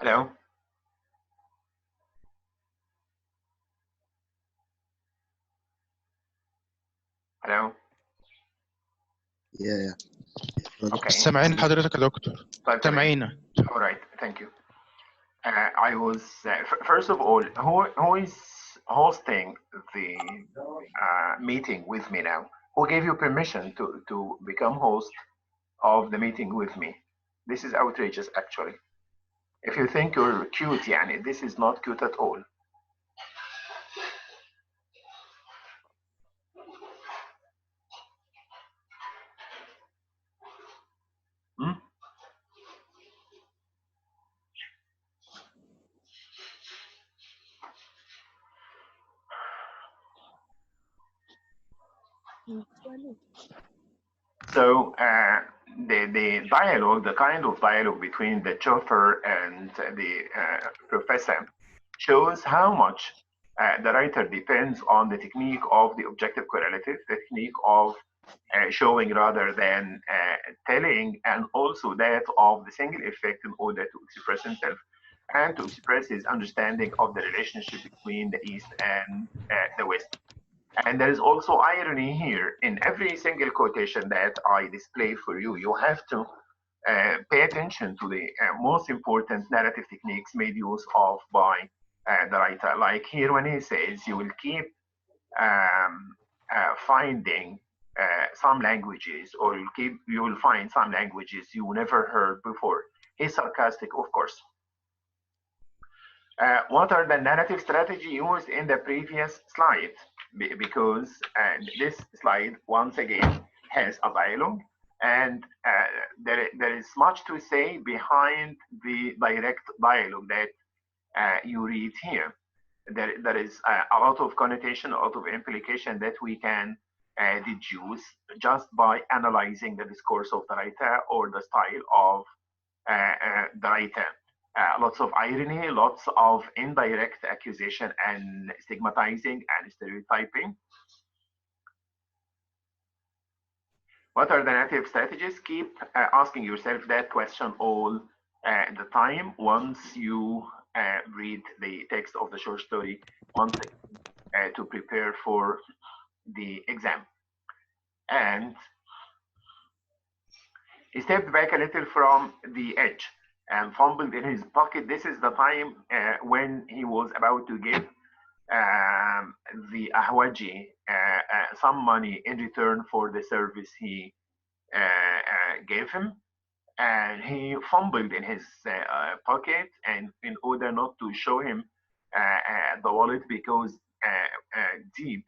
Hello? Hello? Yeah, yeah. Okay. سامعين حضرتك يا دكتور؟ طيب تمام. سامعينا. All right. Thank you. I was first of all, who is hosting the meeting with me now? Who gave you permission to become host of the meeting with me? This is outrageous, actually. If you think you're cute, yani, this is not cute at all. Hmm? So the dialogue, the kind of dialogue between the chauffeur and the professor shows how much the writer depends on the technique of the objective correlative, the technique of showing rather than telling, and also that of the single effect in order to express himself and to express his understanding of the relationship between the East and the West. And there is also irony here. In every single quotation that I display for you, you have to pay attention to the most important narrative techniques made use of by the writer. Like here when he says, you will keep finding some languages, or you will find some languages you never heard before. He's sarcastic, of course. What are the narrative strategy used in the previous slide? Because this slide, once again, has a dialogue, and there is much to say behind the direct dialogue that you read here. There is a lot of connotation, a lot of implication that we can deduce just by analyzing the discourse of the writer or the style of the writer. Lots of irony, lots of indirect accusation and stigmatizing and stereotyping. What are the narrative strategies? Keep asking yourself that question all the time once you read the text of the short story, once to prepare for the exam. And he stepped back a little from the edge and fumbled in his pocket. This is the time when he was about to give the Ahwaji some money in return for the service he gave him. And he fumbled in his pocket, and in order not to show him the wallet, because deep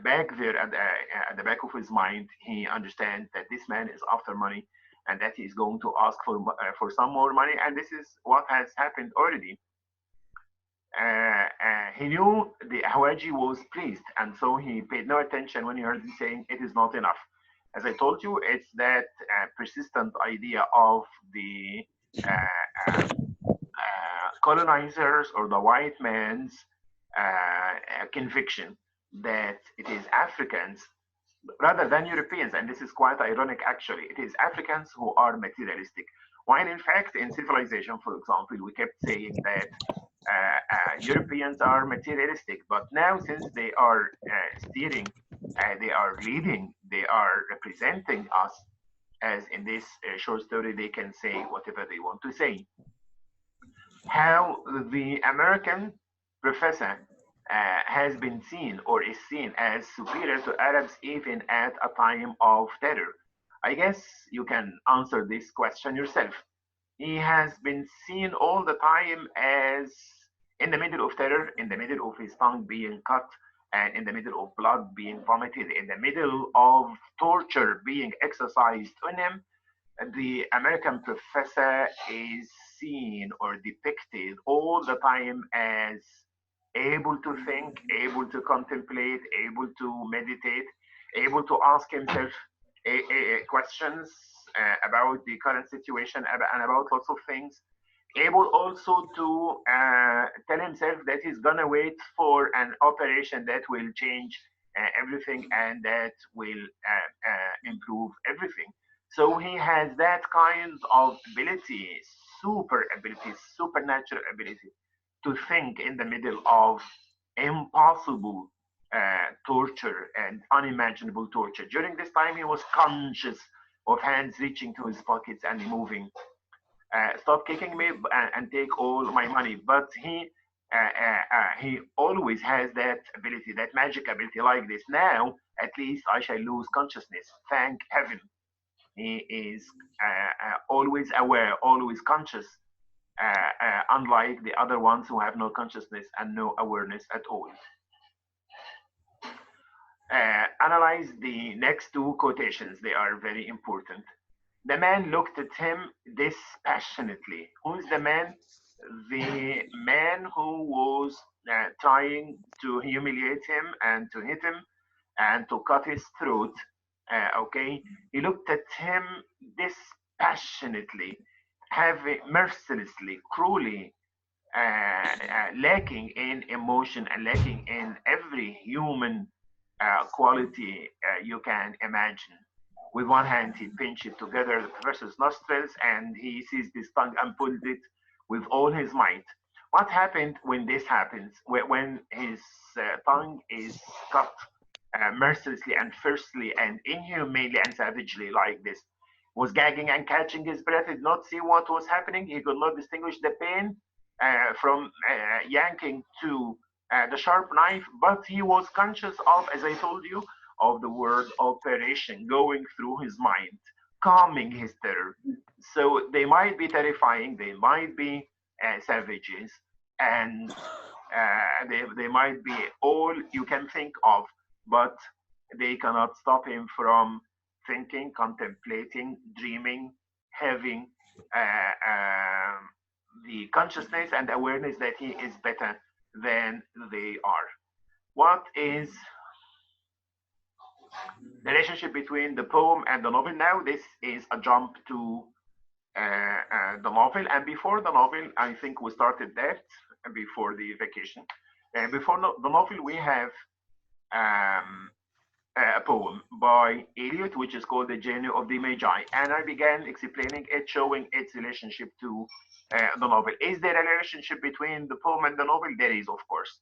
back there at the back of his mind, he understands that this man is after money and that he's going to ask for some more money. And this is what has happened already. He knew the Ahwaji was pleased, and so he paid no attention when he heard him saying, "It is not enough." As I told you, it's that persistent idea of the colonizers or the white man's conviction that it is Africans rather than Europeans, and this is quite ironic actually. It is Africans who are materialistic. While in fact, in civilization, for example, we kept saying that Europeans are materialistic, but now since they are steering, they are leading, they are representing us, as in this short story, they can say whatever they want to say. How the American professor has been seen or is seen as superior to Arabs even at a time of terror. I guess you can answer this question yourself. He has been seen all the time as in the middle of terror, in the middle of his tongue being cut, and in the middle of blood being vomited, in the middle of torture being exercised on him. The American professor is seen or depicted all the time as able to think, able to contemplate, able to meditate, able to ask himself questions about the current situation and about lots of things, able also to tell himself that he's gonna wait for an operation that will change everything and that will improve everything. So he has that kind of ability, super ability, supernatural ability to think in the middle of impossible torture and unimaginable torture. During this time, he was conscious of hands reaching to his pockets and moving. Stop kicking me and take all my money. But he always has that ability, that magic ability like this. Now, at least I shall lose consciousness. Thank heaven. He is always aware, always conscious, unlike the other ones who have no consciousness and no awareness at all. Analyze the next two quotations. They are very important. The man looked at him dispassionately. Who's the man? The man who was trying to humiliate him and to hit him and to cut his throat. Okay, he looked at him dispassionately, having mercilessly, cruelly, lacking in emotion and lacking in every human quality you can imagine. With one hand, he pinched together the professor's nostrils and he seized his tongue and pulled it with all his might. What happened when this happens? When his tongue is cut mercilessly and fiercely and inhumanely and savagely like this? Was gagging and catching his breath, did not see what was happening. He could not distinguish the pain from yanking to the sharp knife, but he was conscious of, as I told you, of the word operation going through his mind, calming his terror. So they might be terrifying, they might be savages, and they might be all you can think of, but they cannot stop him from thinking, contemplating, dreaming, having the consciousness and awareness that he is better than they are. What is the relationship between the poem and the novel? Now this is a jump to the novel, and before the novel, I think we started that before the vacation. Before the novel, we have a poem by Eliot, which is called The Journey of the Magi, and I began explaining it, showing its relationship to the novel. Is there a relationship between the poem and the novel? There is, of course.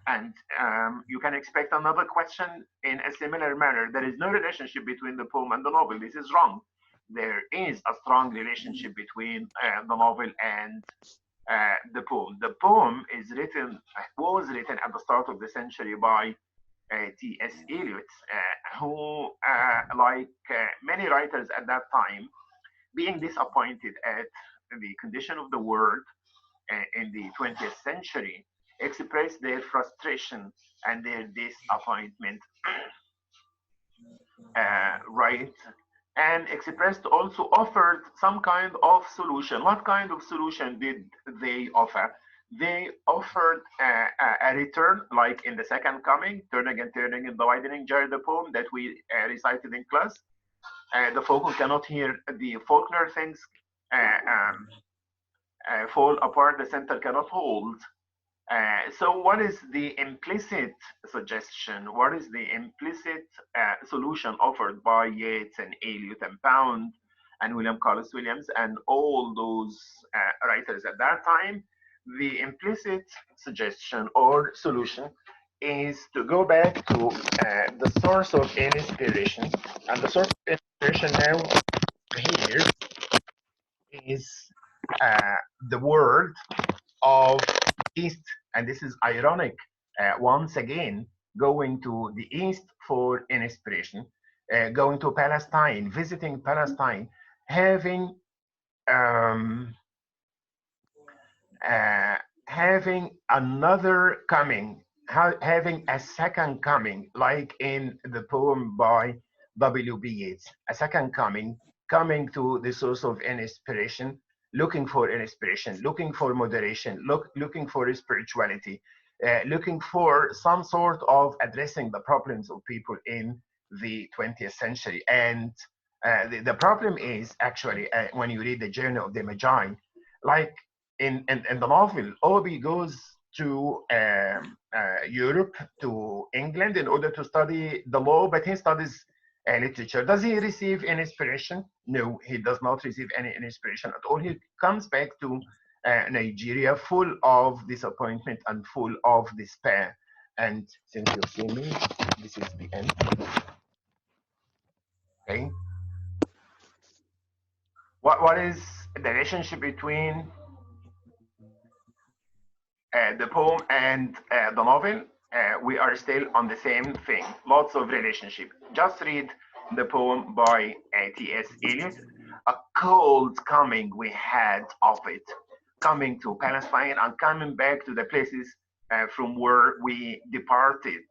And you can expect another question in a similar manner. There is no relationship between the poem and the novel. This is wrong. There is a strong relationship between the novel and the poem. The poem was written at the start of the century by T.S. Eliot, who, like many writers at that time, being disappointed at the condition of the world in the 20th century, expressed their frustration and their disappointment, right? And expressed also offered some kind of solution. What kind of solution did they offer? They offered a return, like in the Second Coming, turning and turning in the widening jar, the poem that we recited in class. The folk who cannot hear the Faulkner things fall apart, the center cannot hold. So what is the implicit suggestion? What is the implicit solution offered by Yeats and Eliot and Pound and William Carlos Williams and all those writers at that time? The implicit suggestion or solution is to go back to the source of inspiration. And the source of inspiration now here is the word of East, and this is ironic, once again, going to the East for inspiration, going to Palestine, visiting Palestine, having another coming, having a second coming, like in the poem by W.B. Yeats, a second coming, coming to the source of inspiration, looking for inspiration, looking for moderation, looking for spirituality, looking for some sort of addressing the problems of people in the 20th century. And the problem is actually, when you read The Journey of the Magi, like in the novel, Obi goes to Europe, to England, in order to study the law, but he studies literature. Does he receive any inspiration? No, he does not receive any inspiration at all. He comes back to Nigeria full of disappointment and full of despair. And since you've seen me, this is the end. Okay. What is the relationship between the poem and the novel? We are still on the same thing. Lots of relationship. Just read the poem by T.S. Eliot. A cold coming we had of it, coming to Palestine and coming back to the places from where we departed.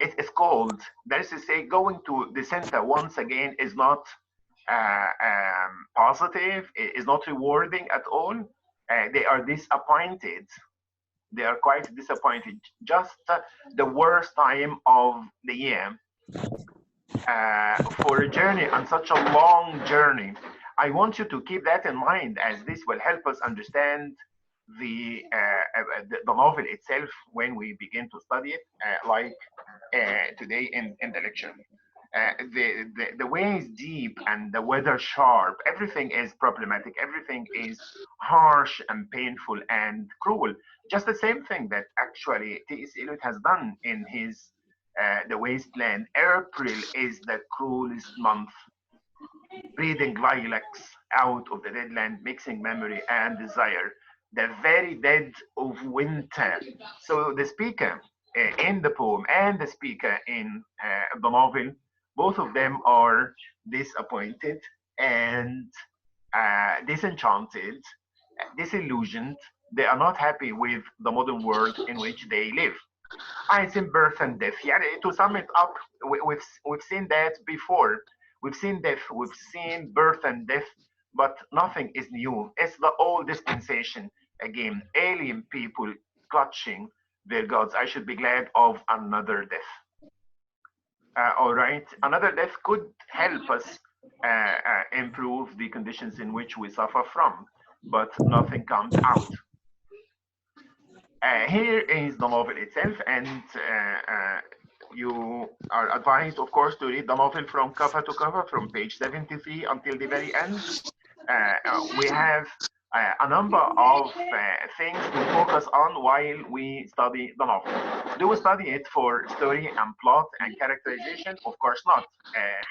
It is cold. That is to say, going to the center once again is not positive, is not rewarding at all. They are disappointed. They are quite disappointed. Just the worst time of the year for a journey and such a long journey. I want you to keep that in mind, as this will help us understand the novel itself when we begin to study it, like today in the lecture. The way is deep and the weather sharp. Everything is problematic. Everything is harsh and painful and cruel. Just the same thing that actually T.S. Eliot has done in his The Wasteland. April is the cruelest month, breathing lilacs out of the dead land, mixing memory and desire, the very dead of winter. So the speaker in the poem and the speaker in the novel, both of them are disappointed and disenchanted, disillusioned. They are not happy with the modern world in which they live. It's in birth and death. Yeah, to sum it up, we've seen that before. We've seen death, we've seen birth and death, but nothing is new. It's the old dispensation again. Alien people clutching their gods. I should be glad of another death. All right, another death could help us improve the conditions in which we suffer from, but nothing comes out. Here is the novel itself, and you are advised, of course, to read the novel from cover to cover, from page 73 until the very end. We have a number of things to focus on while we study the novel. Do we study it for story and plot and characterization? Of course not.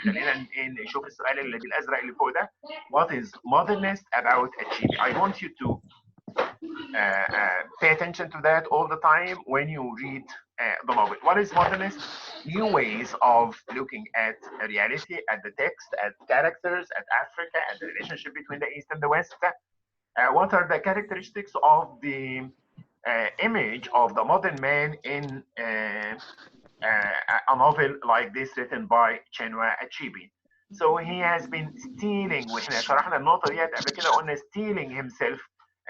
خلينا نشوف السؤال اللي بالازرق اللي فوق ده. What is modernist about achieving? I want you to pay attention to that all the time when you read the novel. What is modernist? New ways of looking at reality, at the text, at characters, at Africa, at the relationship between the East and the West. What are the characteristics of the image of the modern man in a novel like this written by Chinua Achebe? So he has been stealing, واحنا شرحنا النقطة ديت قبل كده قلنا stealing himself.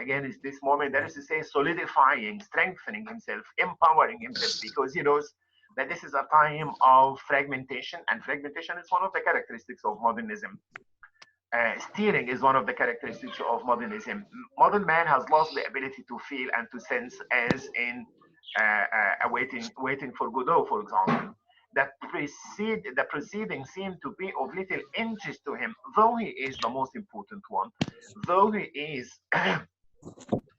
Again, is this moment, that is to say, solidifying, strengthening himself, empowering himself, because he knows that this is a time of fragmentation, and fragmentation is one of the characteristics of modernism. Stealing is one of the characteristics of modernism. Modern man has lost the ability to feel and to sense, as in waiting for Godot, for example. The proceedings seem to be of little interest to him, though he is the most important one, though he is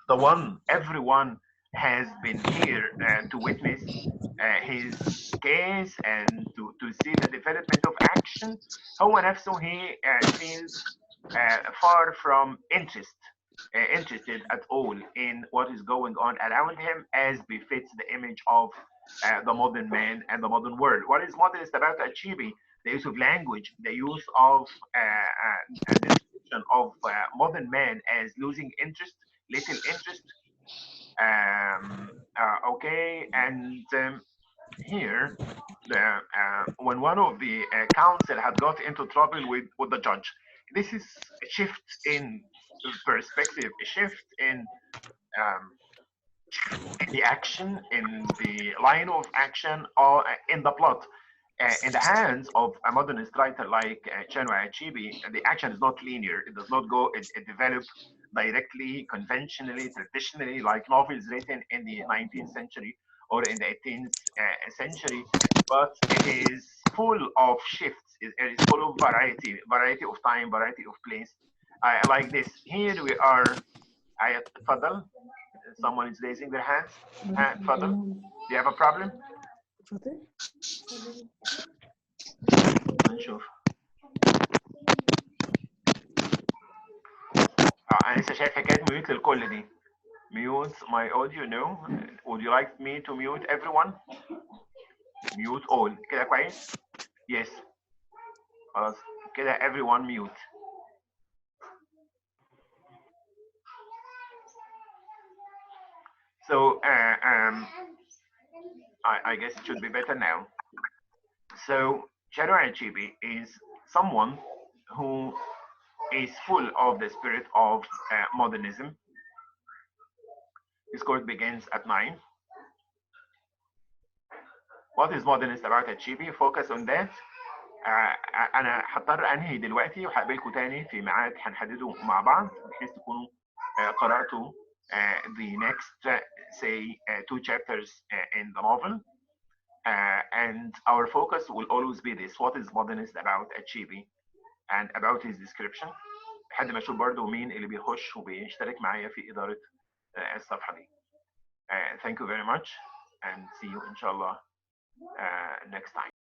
the one everyone has been here to witness his case and to see the development of action. هو نفسه he feels far from interested at all in what is going on around him, as befits the image of the modern man and the modern world. What is modernist about Achebe? The use of language, the use of the description of modern man as losing interest, little interest. Okay, and here, when one of the council had got into trouble with the judge, this is a shift in perspective, a shift in the action, in the line of action, or in the plot. In the hands of a modernist writer like Chinua Achebe, the action is not linear. It does not go, it develops directly, conventionally, traditionally, like novels written in the 19th century or in the 18th century. but it is full of shifts. It is full of variety of time, variety of place. Like this. Here we are. تفضل. Someone is raising their hands. تفضل. Do you have a problem? نشوف. انا لسه شايف حكايه ميوت للكل دي. Mute my audio, no. Would you like me to mute everyone? Mute all. كده كويس؟ Yes. خلاص كده everyone mute. So I guess it should be better now. So Shadow Achibi is someone who is full of the spirit of modernism. His course begins at 9. What is modernist about Achibi? Focus on that. انا هضطر انهي دلوقتي وهقابلكم تاني في ميعاد هنحدده مع بعض بحيث تكونوا قراتوا the next say 2 chapters in the novel. And our focus will always be this: what is modernist about Achibi and about his description. لحد ما اشوف برضه مين اللي بيخش وبيشترك معايا في اداره الصفحه دي. Thank you very much and see you inshallah next time.